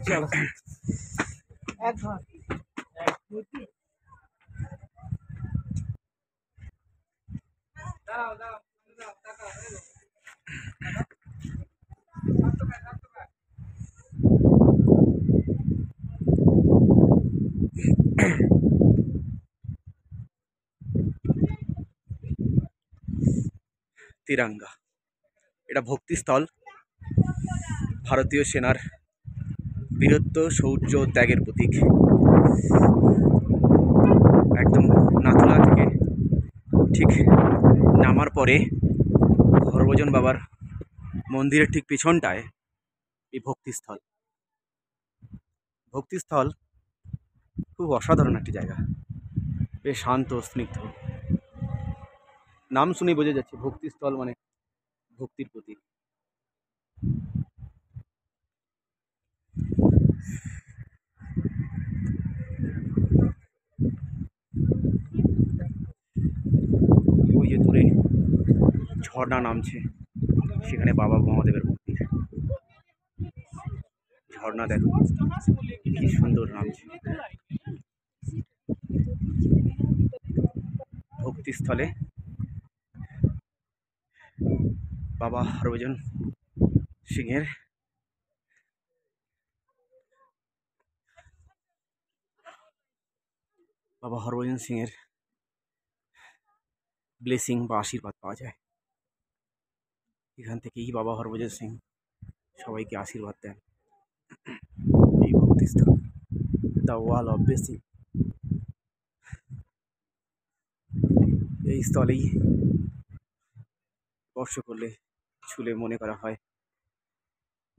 চলো এক ঘর দাও দাও দাও টাকা তিরঙ্গা এটা ভক্তিস্থল, ভারতীয় সেনার বীরত্ব, শৌর্য, ত্যাগের প্রতীক। একদম নাথুলা থেকে ঠিক নামার পরে হরভজন বাবার মন্দিরের ঠিক পিছনটায় এই ভক্তিস্থল। ভক্তিস্থল খুব অসাধারণ একটি জায়গা, বেশ শান্ত স্নিগ্ধ। নাম শুনে বোঝা যাচ্ছে ভক্তিস্থল মানে ভক্তির প্রতীক। ওই যে দূরে ঝর্ণা নামছে, সেখানে বাবা মহাদেবের মন্দির। ঝর্ণা দেখো কি সুন্দর নামছে। ভক্তিস্থলে বাবা হরভজন সিংহের ব্লেসিং বা আশীর্বাদ পাওয়া যায়। এখান থেকেই বাবা হরভজন সিং সবাইকে আশীর্বাদ দেন। এই ভক্তিস্থল, দ্য ওয়াল অফ ব্লেসিং। এই স্থলেই স্পর্শ করলে, ছুলে মনে করা হয়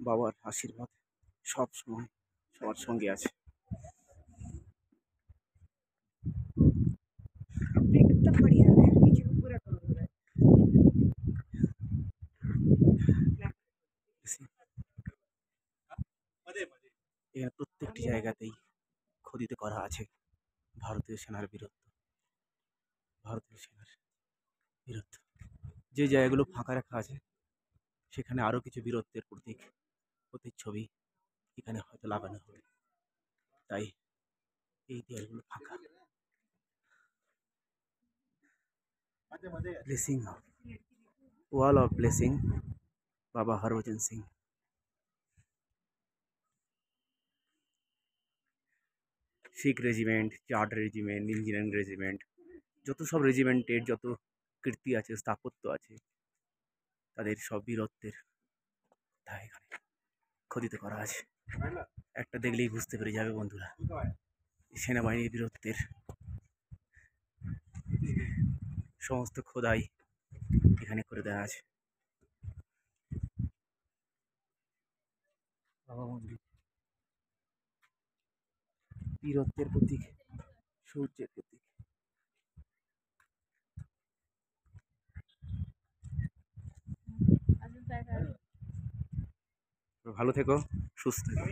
বাবার আশীর্বাদ সব সময় সবার সঙ্গে আছে। এখানে প্রত্যেকটি জায়গাতেই খোদিত করা আছে ভারতীয় সেনার বীরত্ব। ভারতীয় সেনার বীরত্ব। যে জায়গাগুলো ফাঁকা রাখা আছে সেখানে আরও কিছু বীরত্বের প্রতিচ্ছবি এখানে হয়তো লাগানো হবে, তাই এই দেয়ালগুলো ফাঁকা। ব্লেসিং, ওয়াল অফ ব্লেসিং, বাবা হরভজন সিং। শিখ রেজিমেন্ট, জাট রেজিমেন্ট, ইঞ্জিনিয়ারিং রেজিমেন্ট, যত সব রেজিমেন্টের যত কীর্তি আছে, স্থাপত্য আছে, তাদের সব বীরত্বের কথা এখানে খোদিত করা আছে। একটা দেখলেই বুঝতে পেরে যাবে বন্ধুরা, সেনাবাহিনীর বীরত্বের সমস্ত খোদাই এখানে করে দেওয়া আছে। বাবা মন্দির বীরত্বের প্রতীক, সূর্যের প্রতীক। ভালো থেকো, সুস্থ থেকো।